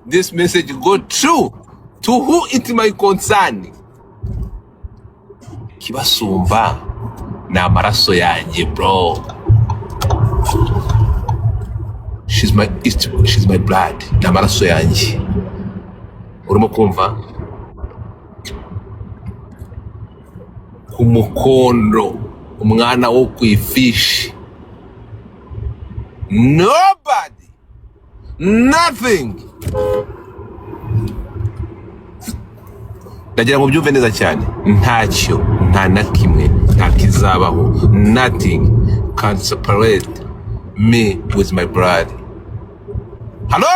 This message go true to who it might concern. Kibasumba na amaraso yanjye bro. She's my blood. Na amaraso yanjye. Urimo kumva? Kumukondo umwana wo kwifishi. Nobody, nothing. Ndagira ngo byumve neza cyane, ntacyo, nta na kimwe, nta kizabaho, nothing can separate me with my brother. Hello?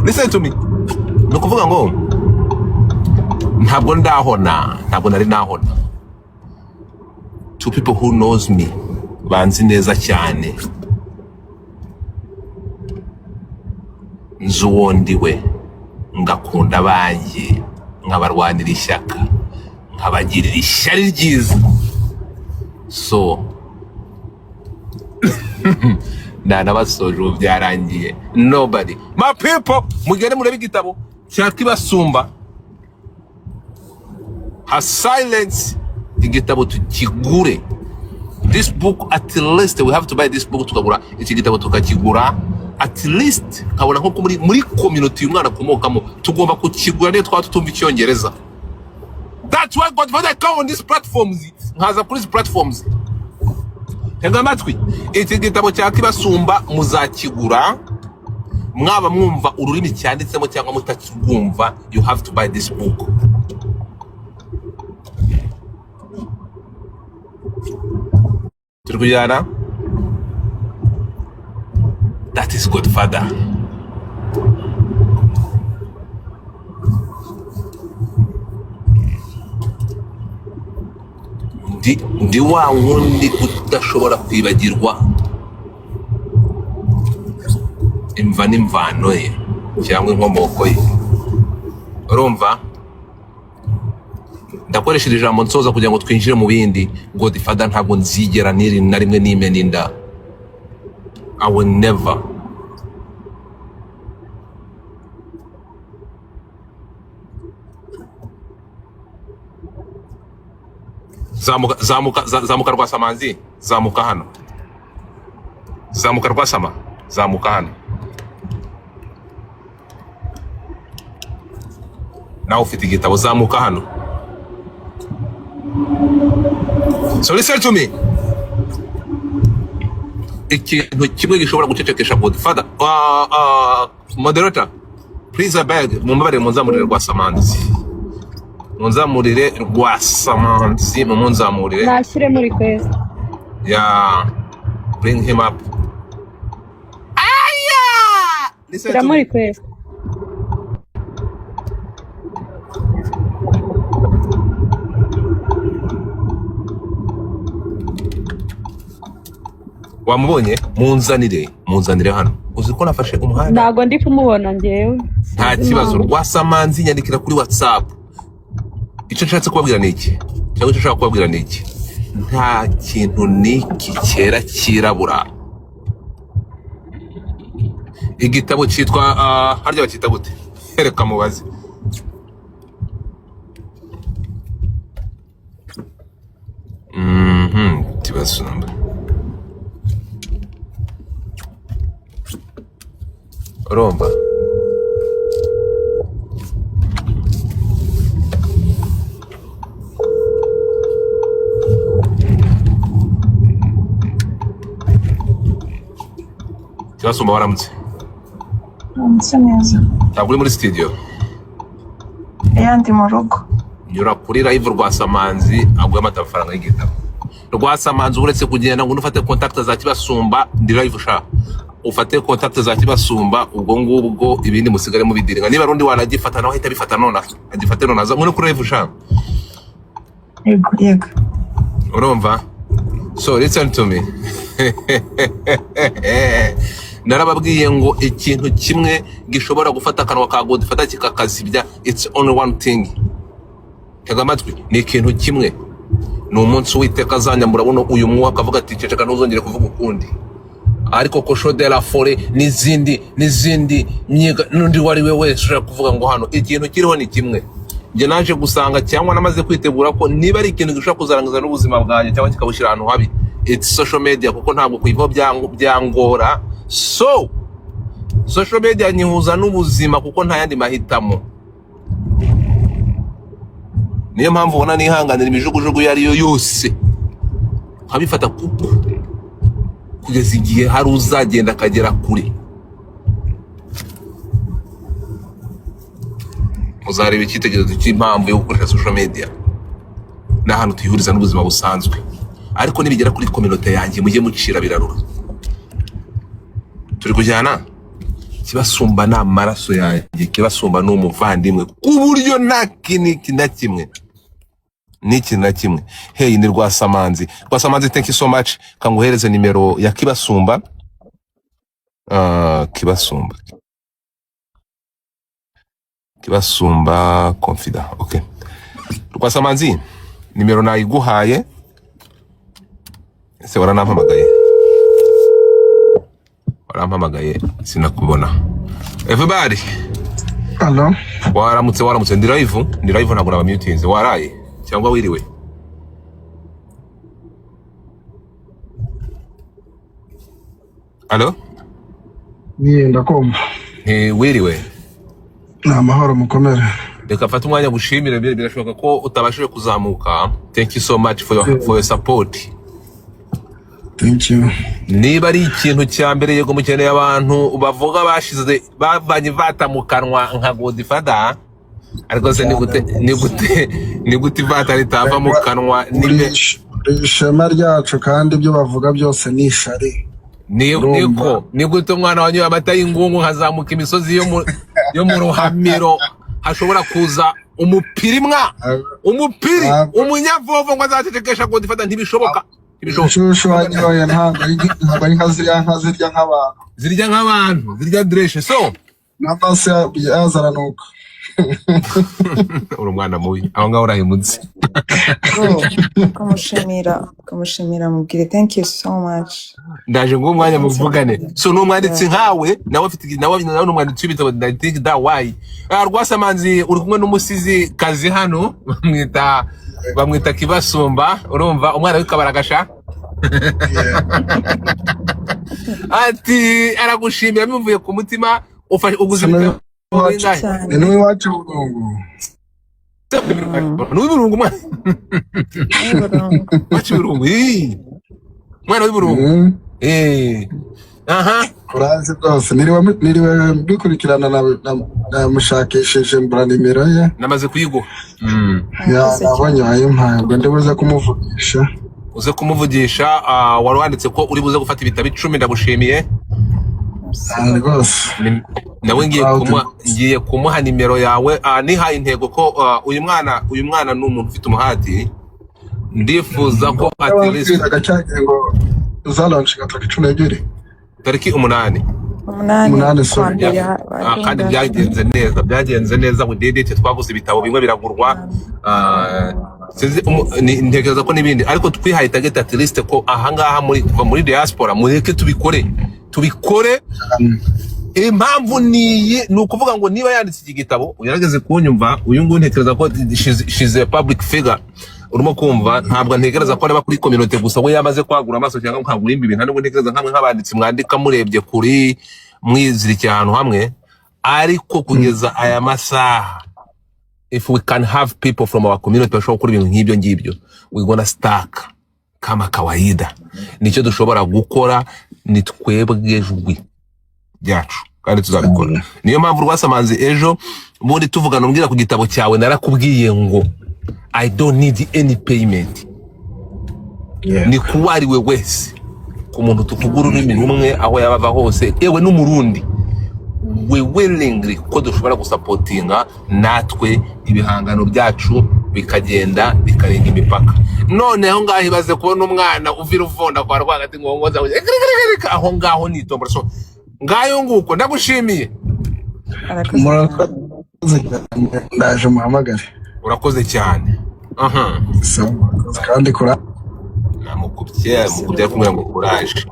Listen to me. Nukuvuga ngo ntabwo nari nahona. Two people who knows me banzi neza cyane. Nzuwondiwe ngakunda banjye nkabarwanira ishyaka nkabagirira ishyari ryiza. So nabasoje byarangiye. Nobody. My people, mugere murebe igitabo cya Kibasumba. Her silence. Igitabo tukigure. This book, at least we have to buy this book tukagura. Iki gitabo tukakigura at least nkabona nko muri community umwana komokamo tugomba kukigura ne twatutumva icyongereza. That's why Godfather come on these platforms. Nkaza kuri these platforms. Tega amatwi. Iki gitabo cya Kibasumba muzakigura. Mwaba mwumva ururimi cyanditsemo cyangwa mutakigumva, you have to buy this book. Turkujana? That is Godfather. Ndi wa wundi udashobora kwibagirwa imva n'imvano ye cyangwa inkomoko ye. Urumva? Ndakoresheje ijambo nsoza kugira ngo twinjire mu bindi. Godfather ntabwo nzigera na rimwe n'imena inda. I will never. Zamuka Rwasamanzi. Zamuka hano. Zamuka Rwasama. Zamuka hano. Nawe ufite igitabo zamuka hano. So listen to me. Ikintu kimwe gishobora gucecekesha Godfather. Moderator, please I beg, mumbabarire munzamurire Rwasamanzi. Munzamurire Rwasamanzi, munzamurire. Nashyire muri request. Yeah, bring him up. Aya! Listen to me. Request. Wamubonye? Munzanire hano. Uzi ko nafashe umuhanda? Ntago ndi kumubona ngewe. Nta kibazo. Rwasamanzi nyandikira kuri WhatsApp. Icyo nshatse kubabwira niki? Cyangwa icyo nshaka kubabwira niki? Nta kintu niki cyera kirabura. Igitabo cyitwa harya bakita gute? Reka mubaze. Tibasumba. Romba. Kibasumba waramutse? Neza. Ntabwo uri muri studio? Ndi mu rugo. Nyura kuri live Rwasamanzi aguye amafaranga y'igitabo. Rwasamanzi uretse kugenda ngo ufate contact za Kibasumba ndi live sha. Ufate contact za Kibasumba ubwo ngubwo ibindi musigare mu bidiringa. Niba rundi wanagifata nawe ahita bifata nona. Agifate nona za muri kuri live sha. Yego. Urumva? So listen to me. Narababwiye ngo ikintu kimwe gishobora gufata kanwa ka Godfather kikakazibya. It's only one thing. Tega amatwi, ni ikintu kimwe. Ni umunsi w'Iteka azanyambura buno uyu mwaka avuga ati ceceka ntuzongere kuvuga ukundi. ariko Kosho de la Fore n'izindi myiga n'undi wari we wese ushaka kuvuga ngo hano ikintu kiriho ni kimwe. Nje naje gusanga cyangwa namaze kwitegura ko niba ari ikintu gishobora kuzarangiza n'ubuzima bwanjye cyangwa kikabushira ahantu habi, it's social media, kuko ntabwo kuyivaho byangora. So social media nyihuza n'ubuzima kuko nta yandi mahitamo. Niyo mpamvu ubona nihanganira imijugujugu yari yo yose nkabifata kuko kugeza igihe hari uzagenda akagera kure. Uzareba icyitegererezo cy'impamvu yo gukoresha social media n'ahantu tuyihuriza n'ubuzima busanzwe, ariko nibigera kuri community yanjye mujye mucira birarura. Turi kujyana Kibasumba n'amaraso yanjye, Kibasumba n'umuvandimwe ku buryo nta kiniki na kimwe n'iki na kimwe. Hey, ni Rwasamanzi, thank you so much. Kanguhereze nimero ya Kibasumba. Kibasumba confida. Okay, Rwasamanzi, nimero nayiguhaye. Ese warampamagaye sinakubona. Everybody, hello. Waramutse ndi live ntabwo naba mutinze. Waraye cyangwa wiriwe? Hello? Ndakumva. Wiriwe? Amahoro mukomere. Reka fata umwanya gushimira, birashoboka ko utabashije kuzamuka. Thank you so much for your support. Thank you. Niba ari ikintu cya mbere yego mukeneye abantu bavuga bashize bavanye vata mu kanwa nka Godfather, ariko se ni gute vata ritava mu kanwa ishema ryacu kandi ibyo bavuga byose ni ishari. Ni gute umwana wanyu amata y'ingungu nkazamuka imisozi yo mu ruhamiro hashobora kuza umupiri umunyavovo ngo azacecekesha Godfather? Ntibishoboka. Ishusho wanyoye ntabwo ari nka zirya nk'abantu. Zirya dreshe. So n'amaso yazaranuka. Uri umwana mubi, aho ngaho urahimutse. Kamushimira mubwire thank you so much. Ndaje ngo umwanya muvugane. So n'umwanditsi nkawe nawe afite n'umwanditsi w'ibitabo. I think that why Rwasamanzi uri kumwe n'umusizi kazi hano bamwita Kibasumba. Urumva umwana w'ikabaragasha ati aragushimira bivuye ku mutima. Uguze ni wacu burungu. N'uburungu mwana. Wacu burungu. Mwana w'burungu. Aha. Kuraje rwose niriwe bikurikirana na mushakishije mbura nimero ye. Namaze kuyiguha. Nabonye ayimpaye ngo ndibuze kumuvugisha. Uze kumuvugisha. Wari wanditse ko uri buze gufata ibitabo 10. Ndagushimiye. Rwose. Nawe ngiye kumuha nimero yawe. Nihaye intego ko uyu mwana ni umuntu ufite umuhati. Ndifuza ko at least agacyagiye ngo uzalaunching tariki 8. Kandi byagenze neza. We did it. Twaguze ibitabo bimwe biragurwa. Ntekereza ko n'ibindi, ariko twihaye target at least ko ahangaha muri diaspora mureke tubikore. Impamvu ni ukuvuga ngo niba yanditse iki gitabo ugerageze kunyumva, uyu nguyu ntekereza ko she's a public figure. Urimo kumva, ntabwo ntekereza ko areba kuri community gusa, we yamaze kwagura amaso cyangwa nkagura imbi bintu. Ntabwo ntekereza nkamwe nk'abanditsi mwandika murebye kuri mwizirikira ahantu hamwe, ariko kugeza aya masaha, if we can have people from our community bashobora gukora ibintu nk'ibyo ngibyo, we gonna stack kama kawaida. Nicyo dushobora gukora, ni twebwe jwi byacu kandi tuzabikora. Niyo mpamvu Rwasamanzi ejo muri tuvugana umbwira ku gitabo cyawe narakubwiye ngo I don't need any payment. Ni kuwariwe wese, ku muntu tukugura ururimi rumwe aho yabava hose, yewe n'umurundi, we willingly ko dushobora gusupportinga natwe ibihangano byacu bikagenda bikarenga imipaka. None aho ngaho ibaze kubona umwana uvira uvonda kwa rwagati ngo ngoza aho ngaho ni tombora. So ngayo nguko ndagushimiye. Ndaje muhamagare. Urakoze cyane. Kandi kura namukubye kumubwira ngo courage.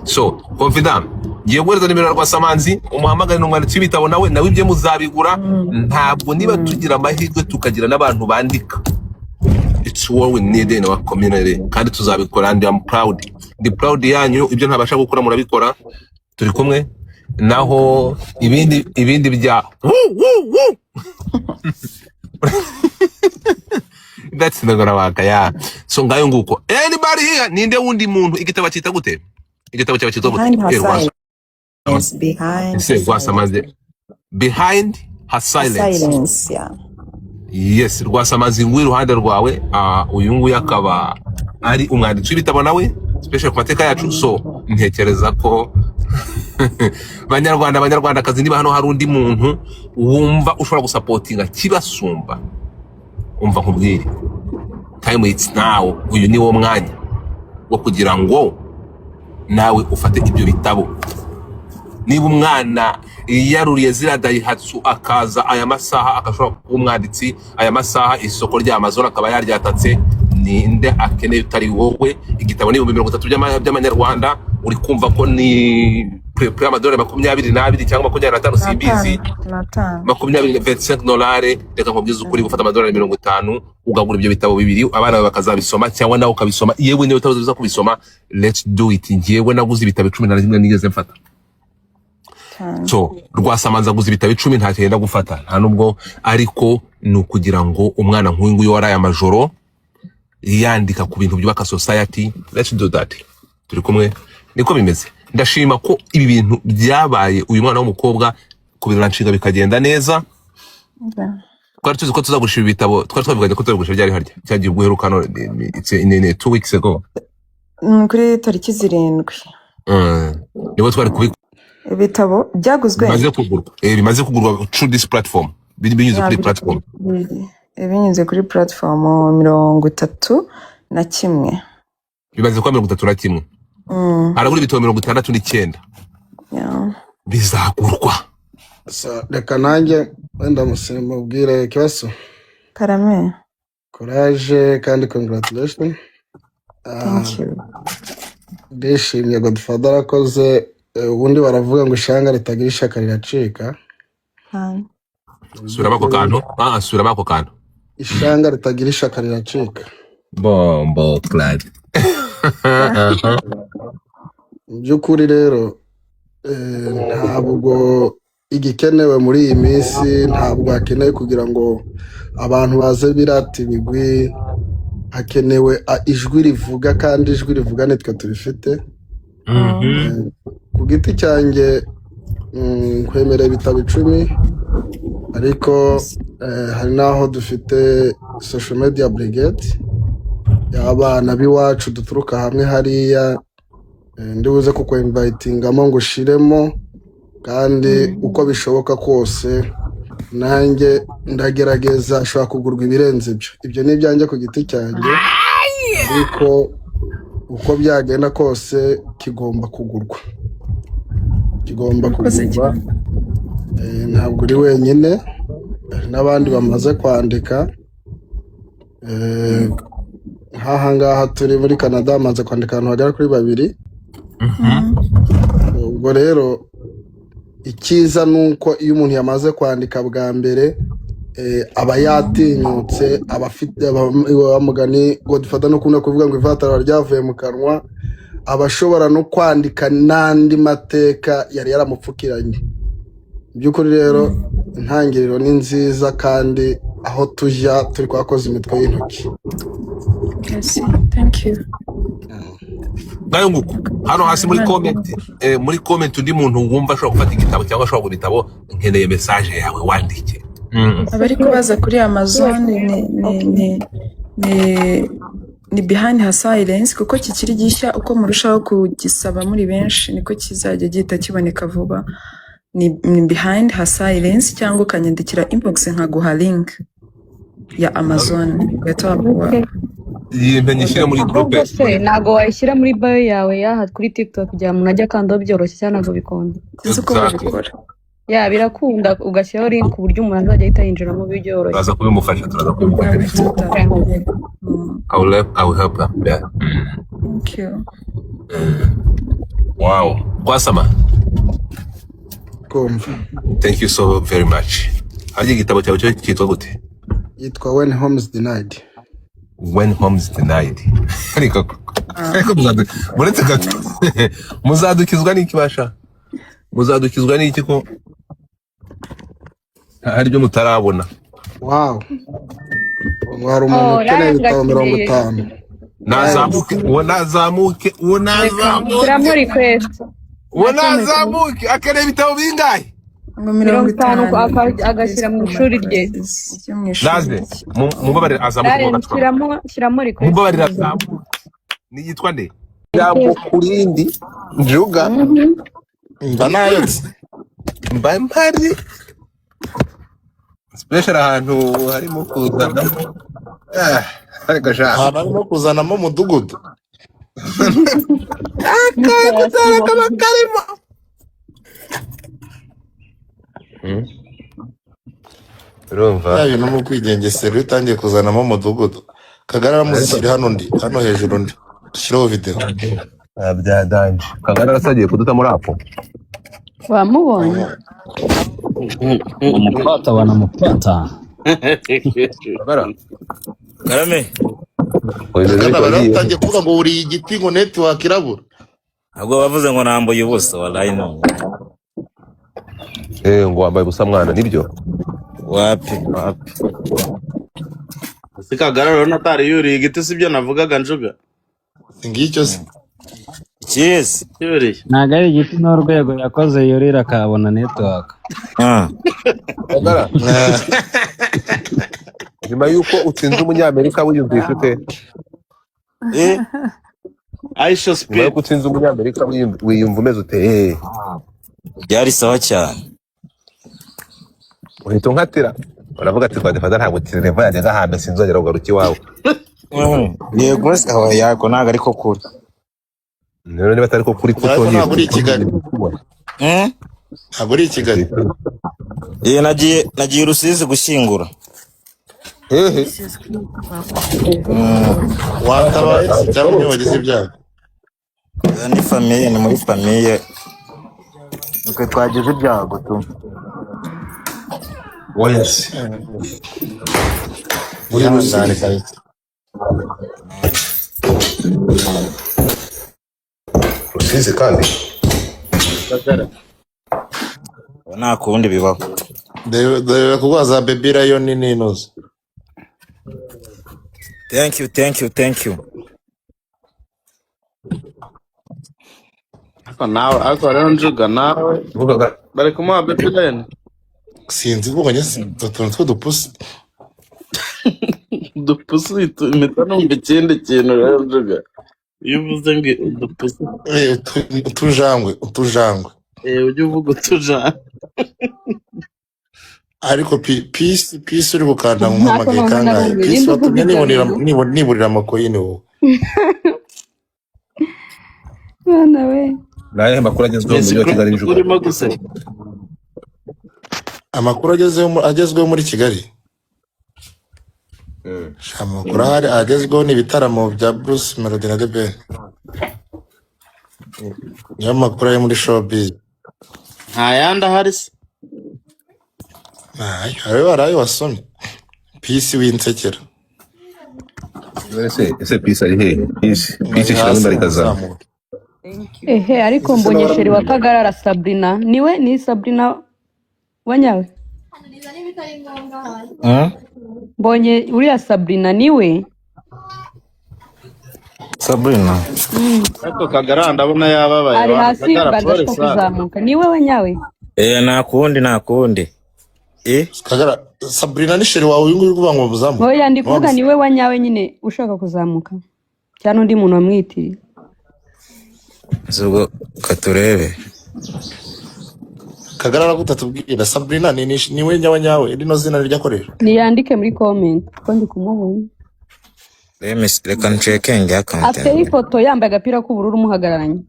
So confident ngiye guhereza nimero ya Rwasamanzi umuhamagare n'umwanditsi w'ibitabo nawe ibyo muzabigura. Ntabwo niba tugira amahirwe tukagira n'abantu bandika, it's what we need in our community, kandi tuzabikora and I'm proud. Ndi proud yanyu, ibyo ntabasha gukora murabikora, turi kumwe. Naho ibindi bya that's not gonna work. Yeah, so ngayo nguko. Anybody here ninde wundi muntu igitabo cyita gute? Igitabo cyawe cyitwa gute? Behind her silence. Yeah. Yes, Rwasamanzi ngwi ruhande rwawe. Uyu nguyu akaba ari umwanditsi w'ibitabo nawe special ku mateka yacu. So ntekereza ko Banyarwandakazi niba hano hari undi muntu wumva ushobora gusupportinga kibasumba, umva nkubwire, time it's now. Uyu ni wo mwanya wo kugira ngo nawe ufate ibyo bitabo. Niba umwana yaruriye zira Daihatsu akaza aya masaha akashobora kuba umwanditsi, aya masaha isoko rya Amazon akaba yaryatatse, ninde akeneye utari wowe? Igitabo ni 30 by'amanyarwanda, uri kumva ko ni $22 cyangwa $25 simbizi, $25. Reka nkubwize ukuri, gufata $50 ugagura ibyo bitabo bibiri, abana bakazabisoma cyangwa nawe ukabisoma. Yewe niyo utabuza kubisoma, let's do it. Ngiyewe naguze ibitabo 11 nigeze mfata. So Rwasamanzi aguze ibitabo 10 ntatenda gufata nta nubwo, ariko ni ukugira ngo umwana nk'uyu nguyu waraye amajoro yandika ku bintu byubaka society. Let's do that. Turi kumwe, niko bimeze. Ndashima ko ibi bintu byabaye uyu mwana w'umukobwa kubiranshinga bikagenda neza. Twari tuzi ko tuzagurisha ibitabo, twari twavuganye ko tuzagurisha byari harya cyagiye guheruka no 2 weeks ago kuri tariki 7. Nibo twari kubi ibitabo byaguzwe bimaze kugurwa through this platform, binyuze kuri platform, binyuze kuri platform 31. bimaze kwa 31. Haragura ibitabo 69. Yeah. Bizagurwa. Reka nanjye wenda mubwire kibazo. Karame. Courage kandi congratulations. Thank you. Ndishimye Godfather akoze. Ubundi baravuga ngo ishanga ritagira ishaka riracika. Sura bako kantu. Ishanga ritagira ishaka riracika. Bombo clad. Byukuri rero ntabwo igikenewe muri iyi minsi, ntabwo hakenewe kugira ngo abantu baze birata ibigwi. Hakenewe ijwi rivuga, kandi ijwi rivuga nitwe tubifite. Ku giti cyanjye nkwemerera ibitabo 10, ariko hari naho dufite social media brigade y'abana biwacu duturuka hamwe hariya. Ndibuze kuko invitingamo ngo ushiremo, kandi uko bishoboka kose nanjye ndagerageza ashobora kugurwa ibirenze ibyo ni ibyanjye ku giti cyanjye, ariko uko byagenda kose kigomba kugurwa. Ntabwo uri wenyine, n'abandi bamaze kwandika. Ngaha turi muri Canada bamaze kwandika abantu bagera kuri 2. Ubwo rero icyiza nuko iyo umuntu yamaze kwandika bwa mbere aba yatinyutse, abafite abamugani Godfather no kuna kuvuga ngo ivatara ryavuye mu kanwa, abashobora no kwandika nandi mateka yari yaramupfukiranye. Byukuri rero intangiriro ni nziza, kandi aho tujya turi kwakoze imitwe y'intoki. Yes, thank you. Ngayo nguko hano hasi muri comment undi muntu wumva ashobora gufata igitabo cyangwa ashobora kugura igitabo, nkeneye message yawe wandike. Abari kubaza kuri Amazon ni Behind Her Silence, kuko kikiri gishya. Uko murushaho kugisaba muri benshi niko kizajya gihita kiboneka vuba. Ni Behind Her Silence, cyangwa ukanyandikira inbox nkaguha link ya Amazon gatwabuwa. Nyishyira muri group. Nago wayishyira muri bio yawe yaha kuri TikTok kugira umuntu ajya kandi byoroshye cyane, nago bikunda. Uko babikora. Ya birakunda ugashyiraho link ku buryo umuntu azajya ahita yinjira mu byoroshye. Baza kubimufasha, turaza kubimufasha. I will help her. Yeah. Thank you. Wow. Kwasama. kumva Thank you so very much. Harya igitabo cyawe cyo cyitwa gute? yitwa When Homes Denied. When Homes Denied. Ariko muretse gato. Muzadukizwa n'iki basha? Muzadukizwa n'iki ko hari byo mutarabona? Wow. Mwari umuntu ukeneye ibitabo 50. Nazamuke. Shyiramo request. Akeneye ibitabo bingahe? Ngo 50 agashyira mu ishuri rye. Naze mubabarira azamuke. Shyiramo request. Mubabarira azamuke. Ni yitwa nde? Jambo kurindi njuga. Banayotse. Mba mpari. Special ahantu harimo kuzana. Ariko sha. Harimo kuzanamo umudugudu. Karimo. Urumva? Ya bintu mu kwigengesera utangiye kuzanamo umudugudu. Kagara muzishyire hano hejuru ndi. Shiraho video. Byadanje. Kagara arasagiye kuduta muri apo. Wamubonye? Umupata wanamupata. Kagara. Karame. Kagara baratangiye kuvuga ngo uri igiti ngo network irabura. Ahubwo bavuze ngo nambuye ubusa wallahi no. Ngo wambaye ubusa mwana nibyo? Wapi. Kagara rero natari yuri igiti sibyo navugaga njuga. Ngicyo se. Cheers. Yuri. Ntago ari igiti n'urwego yakoze yurira akabona network. Kagara. Nyuma yuko utsinze umunyamerika wiyumvisha ute? Aisha Speed. Nyuma yuko utsinze umunyamerika wiyumva umeze ute? Byari sawa cyane. Uhita unkatira. Uravuga ati Godfather ntabwo tireva yajya gahanda sinzongera kugaruka iwawe. Yego se aho yako naga ariko kuri. Nero niba atari ko kuri Ntabwo ari Kigali. Ntabwo ari Kigali. Nagiye Rusizi gushyingura. Watabaye cyangwa wagize ibyago. Ni famille, ni muri famille. Nuko twagize ibyago tu. Yes. Uyamuzane kabisa. Rusizi kandi. Nta kundi bibaho. Debe kubaza baby rayon nini inoze. Thank you. Ako rero njuga nawe. Bari kumuha baby rayon. Sinzi ubonye utuntu tw'udupusi. Udupusi impita numva ikindi kintu rero njuga. Iyo uvuze ngo udupusi. Utujangwe. Ujye uvuga utujangwe. Ariko peace uri gukanda mu mpamagaye kangahe. Peace watumye niburira amakoyini wowe. Bana we. Naye makuru agezweho mu mujyi wa Kigali njuga. Urimo guseka. Amakuru agezweho muri Kigali. Amakuru agezweho ni ibitaramo bya Bruce Melody na The Ben. Niyo makuru ari muri showbiz. Nta yandi ahari se. Harayo wasomye. Peace winsekera. Ese Peace ari he? Peace shira imbaraga zawe. Ariko mbonye sheri wa Kagara Sabrina. Niwe ni Sabrina wanyawe. Mbonye uriya Sabrina niwe. Sabrina. Ariko Kagara ndabona yababaye. Ari hasi badashaka kuzamuka. Niwe wanyawe. Nta kundi. Kagara Sabrina ni sheri wawe uyu kuvuga ngo buzamuka. Oya ndi kuvuga niwe wanyawe nyine ushaka kuzamuka. Cyane undi muntu wamwitiriye. Zugo katurebe. Kagara aragutatubwira Sabrina niwe nyawe rino zina ryakoresha. Niyandike muri comment ko ndi kumubona. Reka nchekenge account. Afite ifoto yambaye agapira k'ubururu muhagararanye.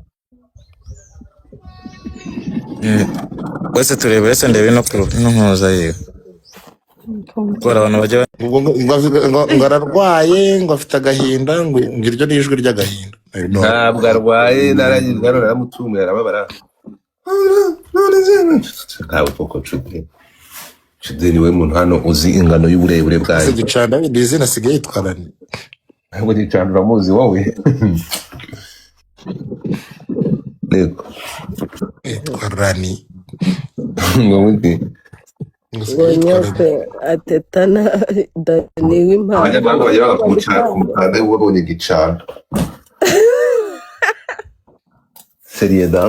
Wese turebe ndebe no nkoza yiwe. gukora abantu bajya ngo ararwaye ngo afite agahinda ngo iryo ni ijwi ry'agahinda ntabwo arwaye narangiza naramutunguye arababara ntabwo koko Cude niwe muntu hano uzi ingano y'uburebure bwayo ese gicanda ni izina asigaye yitwarani ntabwo gicanda uramuzi wowe Nego yitwarani ngo muti Nyoko atetana Dani w'impamvu abanyamahanga bajya bagakucara ku mukanda wabonye gicanda Serieda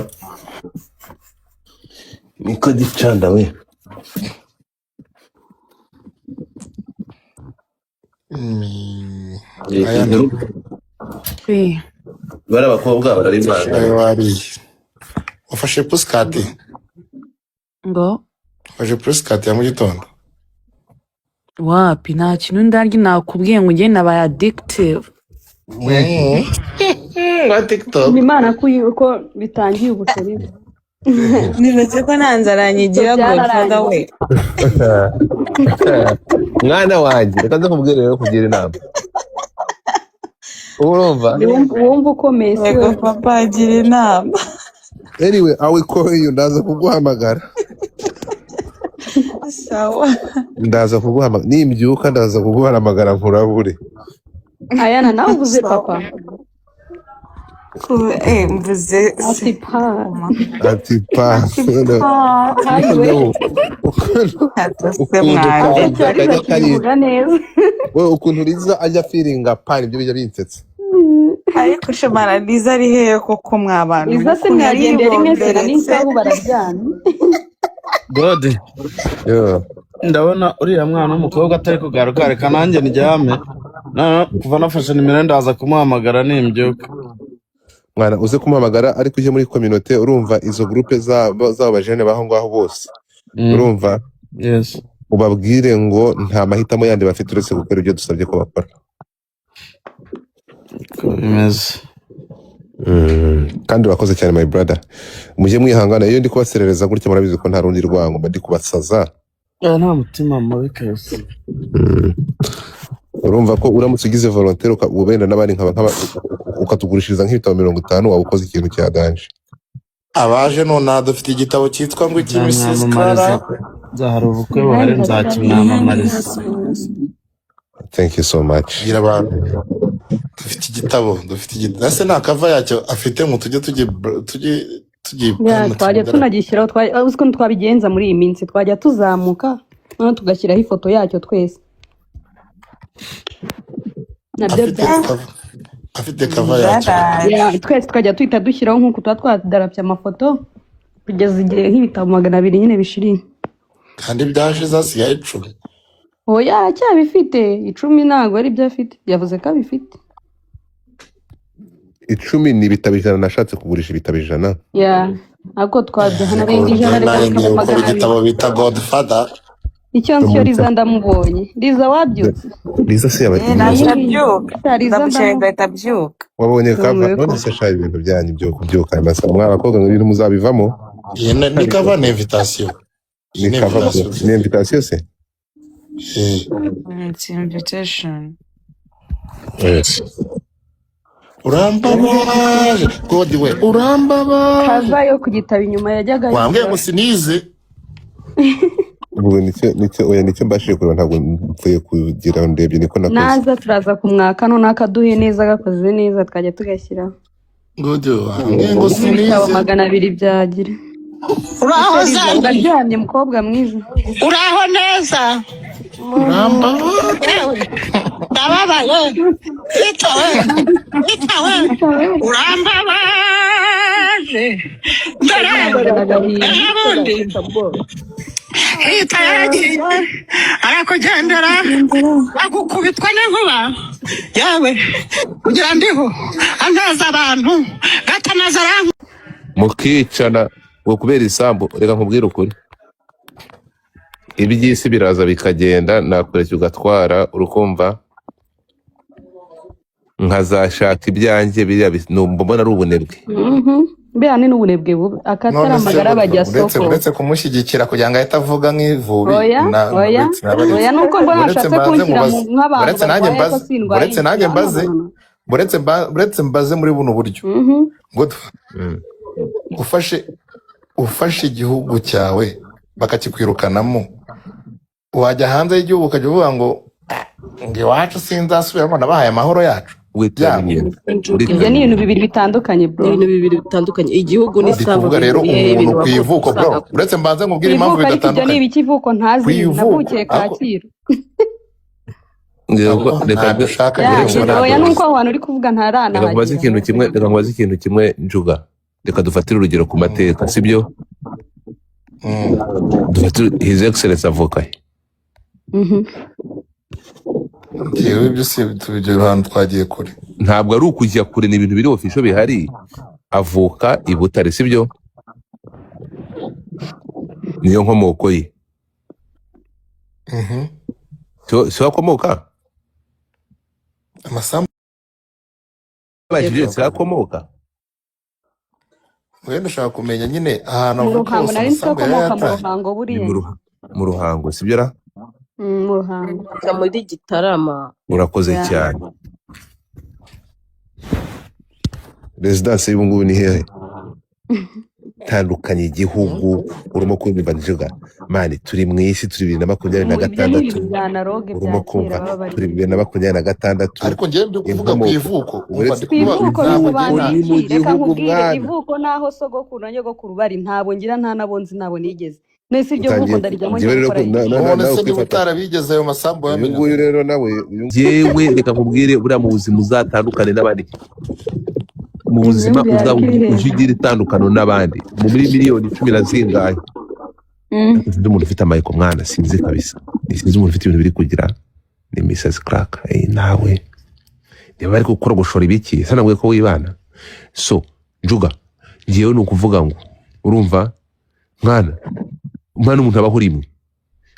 niko gicanda we bari abakobwa bararimana wariye ufashe pusikati ngo ufashe pusikati ya mu gitondo wapi nta kintu ndarya nakubwiye ngo ugende nabaye addictive wa tiktok Imana ko bitangiye ubusheri nibaze ko nta nzara nyigira godfather we mwana wanjye reka ndakubwira rero kugira inama urumva wumva ukomeye si yego papa agira inama Anyway, I will call you. Ndaza kuguhamagara. sawa Ndaza kuguhamagara. Nimbyuka ndaza kuguhamagara nkurabure. Ayana nawe uvuze papa mvuze ati pa Ati pa. Wowe ukuntu Liza ajya feelinga pani ibyo bijya binsetsa. ariko shomara Liza ari hehe koko mwabantu Liza se mwagendera rimwe sera n'insaho bararyana God ndabona uriya mwana w'umukobwa atari kugaruka reka nanjye ndyame kuva nafashe nimero ndaza kumuhamagara nimbyuka Mwana uze kumuhamagara ariko uje muri community urumva izo groupe z'abo bajene baho ngaho bose. Urumva? Yes. Ubabwire ngo nta mahitamo yandi bafite uretse gukora ibyo dusabye ko bakora. Bimeze. Kandi wakoze cyane my brother. Mujye mwihangana iyo ndi kubaserereza gutya murabizi ko nta rundi rwango mba ndi kubasaza. Nta mutima mubi kese. Urumva ko uramutse ugize volontaire ukabenda n'abandi nkaba ukatugurishiriza nk'ibitabo 50 waba ukoze ikintu cyaganje. abaje none dufite igitabo cyitwa ngo iki Mrs. Kara Zahara ubukwe buhari nzakimwamamariza. Thank you so much. gira abantu dufite igitabo ese nta kava yacyo afite ngo tujye twajya tunagishyiraho uziko twabigenza muri iyi minsi twajya tuzamuka none tugashyiraho ifoto yacyo twese afite kava yacyo twese twajya tuhita dushyiraho nk'uko tuba twadarapye amafoto kugeza igihe nk'ibitabo 200 nyine bishiriye kandi byaje zasigaye 10 oya aracyabifite 10 ntabwo ari byo afite yavuze ko abifite 10 ni ibitabo 100 nashatse kugurisha ibitabo 100 ako twabihana renga 100 reka igitabo bita Godfather icyo nsyo Liza ndamubonye Liza wabyutse Liza se yabagiye nabyuka ndamushenga itabyuka wabonye kava none se shaye ibintu byanyu byo kubyuka amasa mwabakobwa ngo ibintu muzabivamo ni kava ni invitation ni invitation se it's invitation urambabaje God we urambabaje kava yo kugitaba inyuma yajyaga wambwiye ngo sinize ubwo nicyo mbashije kureba ntabwo mvuye kugira ndebye niko nakoze naza turaza kumwaka none akaduhe neza gakoze neza twajya tugashyiraho ngo sinize 200 byagira uraho za ndaryamye mukobwa mwiza uraho neza ndababaye itawe urambabaje ndarabundi itayagiye arakugendera agukubitwa n'inkuba yawe kugira ndiho antaza abantu gatanazara mukicana ngo kubera isambu reka nkubwire ukuri iby'isi biraza bikagenda nakureke ugatwara urukumva nkazashaka ibyanjye biriya mbona ari ubunebwe mbera ni n'ubunebwe bubi akatari none se amagara bajya soko uretse kumushyigikira kugira ngo ahite avuga nk'ivubi oya oya nuko mbona ashatse kunshyira nk'abantu uretse nanjye barwaye ko mbaze sindwaye uretse nanjye mbaze uretse mbaze muri buno buryo ngo ufashe igihugu cyawe bakakikwirukanamo wajya hanze y'igihugu ukajya uvuga ngo iwacu sinzasubiramo nabahaye amahoro yacu ibyo ni ibintu bibiri bitandukanye bro. ibintu bibiri bitandukanye igihugu ni savo kuvuga rero umuntu ku ivuko bro uretse mbanze nkubwire impamvu bidatandukanye ibyo ni ibiki ivuko ntazi navukiye Kacyiru oya nuko aho hantu uri kuvuga ntarana reka nkubaze ikintu kimwe Njuga reka dufatire urugero ku mateka sibyo dufatire his excellence avoka yewe ibyo si tubigera ahantu twagiye kure ntabwo ari ukujya kure ni ibintu biri ofisho bihari avuka i Butare sibyo niyo nkomoko ye si wakomoka amasambu abajije si wakomoka wenda ushaka kumenya nyine ahantu avuka hose amasambu yari mu Ruhango sibyo ra mu Ruhango muri Gitarama urakoze cyane residence y'ubu ngubu ni hehe tandukanye igihugu urimo kumva Njuga mani turi mu isi turi 2026 urimo kumva turi 2026 ariko ngiye ndi kuvuga ku ivuko ivuko naho sogokuru na nyogokuru bari ntabo ngira nta nabonzi nabo nigeze nese iryo vuko ndarijyamo none se ni utarabigeze ayo masambu yamenye uyu rero nawe yewe reka nkubwire buriya mu buzima uzatandukane n'abandi mu buzima uzigira itandukano n'abandi mu muri miliyoni 10 na zingahe ndi umuntu ufite amayiko mwana sinzi kabisa sinzi umuntu ufite ibintu biri kugira ni Mrs Crack nawe niba ari gukora gushora ibiki sanabwe ko wibana so Njuga ngiyewe nukuvuga ngo urumva mwana umuntu abaho rimwe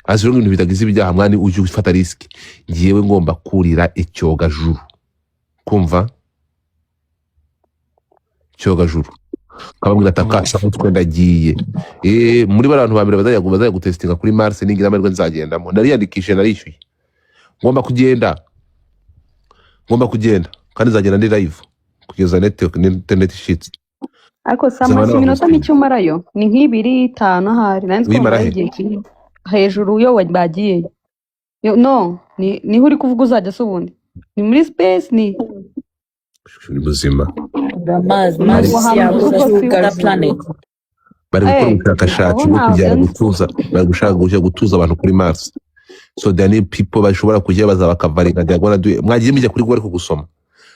aziro ibintu bitagize ibyaha mwana uje ufata risk ngiyewe ngomba kurira icyogajuru kumva cyogajuru kabamwe gatakasha mutwe ndagiye muri barantu bambere bazajya gutestinga kuri Mars ningira amerwe nzagendamo nariyandikishe narishyuye ngomba kugenda kandi nzagenda ndi live kugeza internet sheets ariko sama iminota n'icyumarayo ni nk'ibiri 5 ahari nanzwe mu hejuru yo bagiye no ni uri kuvuga uzajya subundi ni muri space ni buzima Mars ya planet bari gukora ubushakashatsi bwo kujya gutuza bari gushaka gutuza abantu kuri Mars so there are people bashobora kujya baza bakavaringa diagona mwagiye mujya kuri gore kugusoma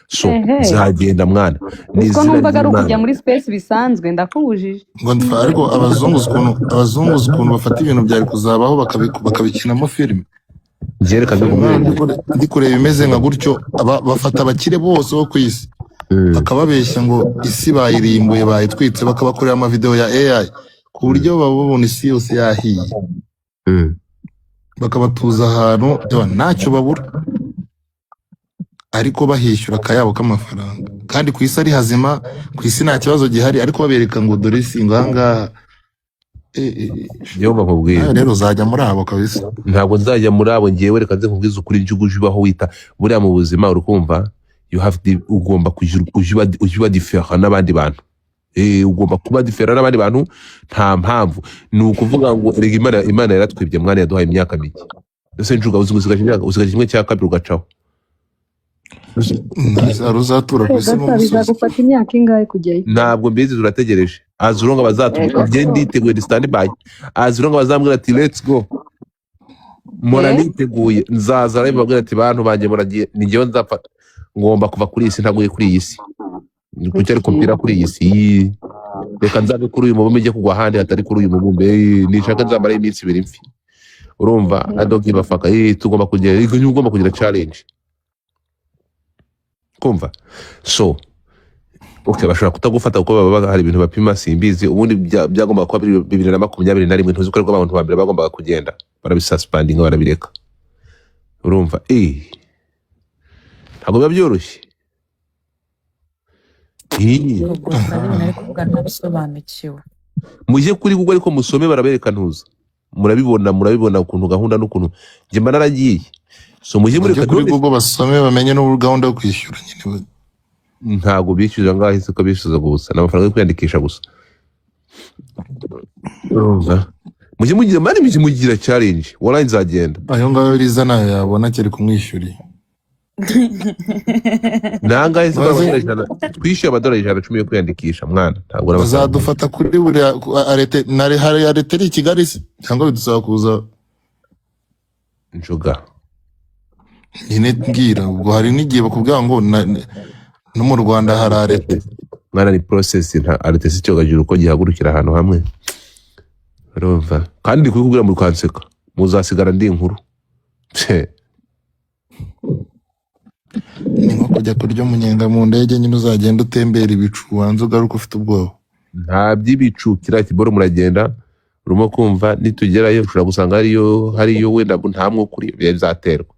so zagenda mwana niko numvaga ari kujya muri space bisanzwe ndakubujije ngo ariko abazungu bafata ibintu byari kuzabaho bakabikinamo filime byereka ndi kureba imeze nka gutyo bafata abakire bose bo ku isi bakababeshya ngo isi bayirimbuye bayitwitse bakabakorera amavideo ya AI ku buryo babona isi yose yahiye bakabatuza ahantu ntacyo babura ariko bahishyura akayabo k'amafaranga kandi ku isi ari hazima ku isi nta kibazo gihari ariko babereka ngo dore isi ngahangaha Yumva nkubwira rero uzajya muri abo kabisa ntabwo nzajya muri abo ngiye reka nze nkubwiza ukuri Njuga ubaho wita buriya mu buzima urukumva you have ugomba kujiba different n'abandi bantu ugomba kuba different n'abandi bantu nta mpamvu ni ukuvuga ngo Imana yaratwibye mwana yaduhaye imyaka mike ese Njuga usigaje kimwe cya kabiri ugacaho uzatura ku isi bizagufata imyaka ingahe kujyayo ntabwo mbizi turategereje azuronga bazatuma ugende yiteguye stand by azuronga bazambwira ati let's go mora niteguye nzaza live babwira ati bantu banje muragiye ni ngewe nzapfa ngomba kuva kuri isi ntaguye kuri iyi si kuko ari kompira kuri iyi si reka nzabe kuri uyu mubumbe ijye kugwa ahandi hatari kuri uyu mubumbe nishaka nzamara iminsi 2 mfi urumva I don't give a fuck tugomba kugira challenge kumva so bashobora kutagufata kuko baba hari ibintu bapima simbizi ubundi byagomba kuba 2021 ntuzi ko abantu bambere bagomba kugenda barabisuspendinga barabireka urumva ntabwo biba byoroshye ubwo gusa ibintu ari kuvuga ntabisobanukiwe. mujye kuri Google ariko musome barabereka ntuza murabibona ukuntu gahunda n'ukuntu njye mba naragiye so mujye muri kuri Google basome bamenye no gahunda yo kwishyura nyine ntago bishyuza ngaho ise ko bishyuza gusa n'amafaranga yo kwiyandikisha gusa mujye mugira mani mugira challenge wala nzagenda ayo ngayo riza nayo yabona kiri kumwishyuriye nanga ise twishyuye amadolari 110 yo kwiyandikisha mwana ntabwo bazadufata kuri buri arete nari hari arete iri Kigali cyangwa bidusaba kuza njoga nyine mbwira ubwo hari n'igihe bakubwira ngo no mu Rwanda hari arete mwana ni process nta arete si cyo gajuru uko gihagurukira ahantu hamwe urumva kandi kubikubwira muri kwanseka muzasigara ndi inkuru ni nko kujya kurya umunyenga mu ndege nyine uzagenda utembera ibicu wanze ugaruka ufite ubwoba nta by'ibicu kiriya kiboro muragenda urimo kumva nitugerayo ushobora gusanga hariyo wenda nta mwuka uri bizaterwa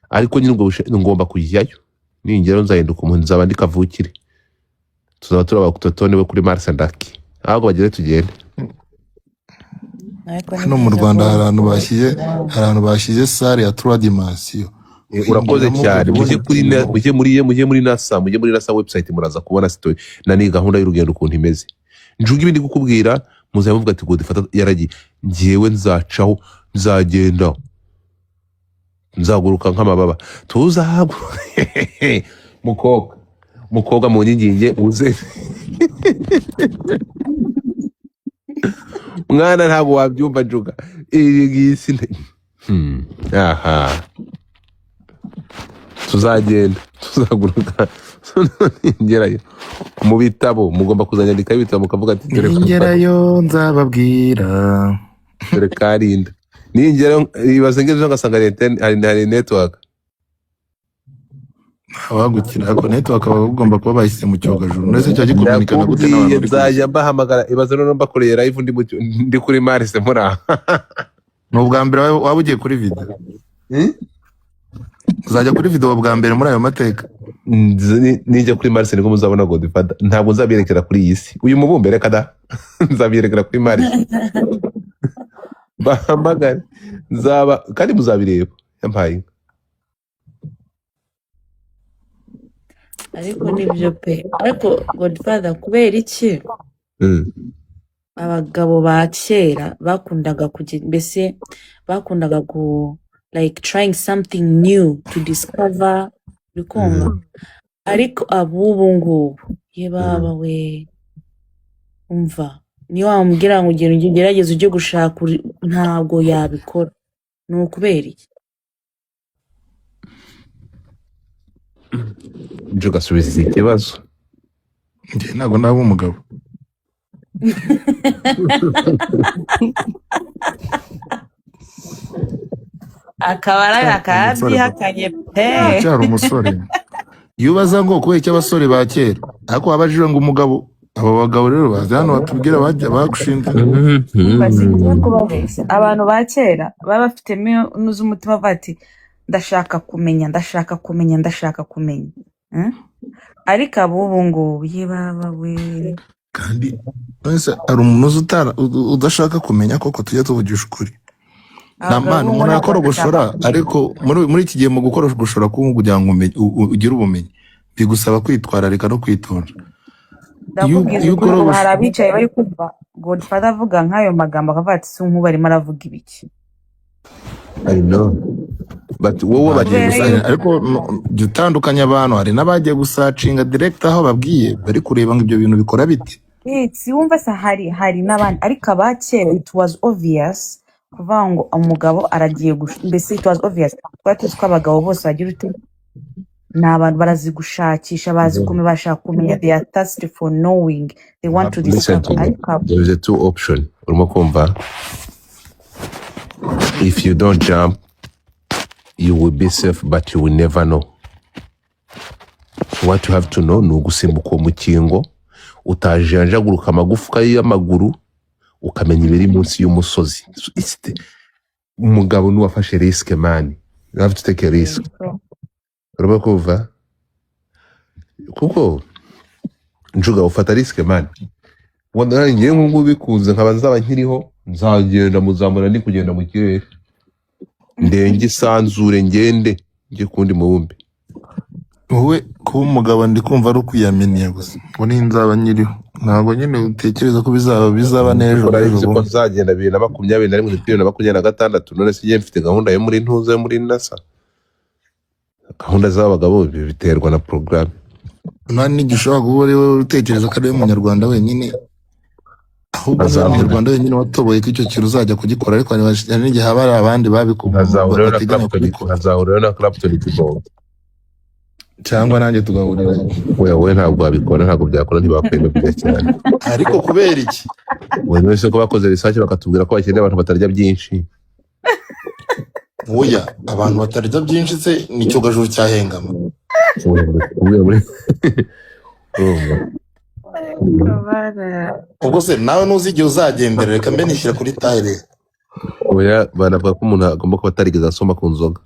ariko nyine ubwo ngomba kujyayo ningero nzahinduka umuntu nzaba ndi kavukire tuzaba turaba kutotone we kuri Mars ndaki ahubwo bagere tugende hano mu Rwanda hari ahantu bashyize sale ya 3 dimensions urakoze cyane mujye muri NASA website muraza kubona story na ni gahunda y'urugendo ukuntu imeze njuga ibindi gukubwira muzavuga ati God fata yaragiye ngiyewe nzacaho nzagenda nzaguruka nk'amababa tuzahaguruka mukobwa mu nyinginge uze mwana ntabwo wabyumva njuga igisi aha tuzagenda tuzaguruka ngerayo mu bitabo mugomba kuzanyandika ibitabo mukavuga ati ngerayo nzababwira dore karinda ningera ibaze ngezo ngasanga hari network abagukira ko network bagomba kuba bahise mu cyogajuru nese cyo gikomunikana gute n'abantu nzajya mbahamagara ibaze no mbakoreye live ndi kuri Mars mura n'ubwa mbere waba ugiye kuri video uzajya kuri video bwa mbere muri ayo mateka nijya kuri Mars niko muzabona Godfather ntabwo nzabirekera kuri iyi si uyu mubumbe reka da nzabirekera kuri Mars bahamagara nzaba kandi muzabireba yampaye ariko nibyo pe ariko Godfather kubera iki abagabo ba kera bakundaga kugira mbese bakundaga ku like trying something new to discover bikumva ariko abubu ngubu ye baba we umva niyo wamubwira ngo ugerageze ujye gushaka ntabwo yabikora ni ukubera iki njo gasubiza ikibazo njye ntabwo naba umugabo akaba ari akabyihakanye pe cyari umusore iyo ubaza ngo kubera icyo abasore ba kera ariko wabajije ngo umugabo abo bagabo rero bazi hano batubwira bajya bagushinze abantu ba kera baba bafitemo n'uz'umutima bati ndashaka kumenya ariko abubu ngubu ye baba we kandi wese ari umuntu udashaka kumenya koko tujya tuvugisha ukuri namana umuntu yakora gushora ariko muri iki gihe mu gukora gushora kugira ngo ugire ubumenyi bigusaba kwitwararika no kwitonda iyo ukora hari abicaye bari kumva Godfather avuga nk'ayo magambo akavuga ati si nk'ubu arimo aravuga ibiki I know but wowe bagiye gusanya ariko dutandukanya abantu hari n'abagiye gusacinga direct aho babwiye bari kureba ngo ibyo bintu bikora bite si wumva se hari n'abandi ariko abakera it was obvious kuvuga ngo umugabo aragiye mbese it was obvious twatuzi ko abagabo bose bagira ute ni abantu barazi gushakisha bazi bashaka kumenya they are thirsty for knowing they want to discover there is a two option urimo kumva if you don't jump you will be safe but you will never know what you have to know ni ugusimbuka uwo mukingo utajanjaguruka amagufwa y'amaguru ukamenya ibiri munsi y'umusozi umugabo nuwafashe risk man you have to take a risk uraba kuva kuko njuga ufata risk man wanda ngiye nk'ubu bikunze nkaba nzaba nkiriho nzagenda muzamura ni kugenda mu kirere ndenge isanzure ngende ngiye kundi mubumbe. wowe kuba umugabo ndi kumva ari ukwiyaminiye gusa ngo ninzaba nyiriho ntabwo nyine utekereza ko bizaba n'ejo urabizi ko nzagenda 2021 none se mfite gahunda yo muri ntuze muri nasa gahunda z'abagabo biterwa na programme nta n'igishobora kuba ari wowe utekereza ko ari umunyarwanda wenyine ahubwo ni umunyarwanda wenyine watoboye ko icyo kintu uzajya kugikora ariko hari n'igihe haba hari abandi babikubwira azahurira na Clapton Kibongo cyangwa nanjye tugahurira we ntabwo babikora ntabwo byakora ntibakwemera cyane ariko kubera iki we wese ko bakoze research bakatubwira ko bakeneye abantu batarya byinshi. oya abantu batarya byinshi se nicyo gajuru cyahengama ubwo se nawe nuzigiye uzagendera reka mbe nishyira kuri tayire oya banavuga ko umuntu agomba kuba atarigeze asoma ku nzoga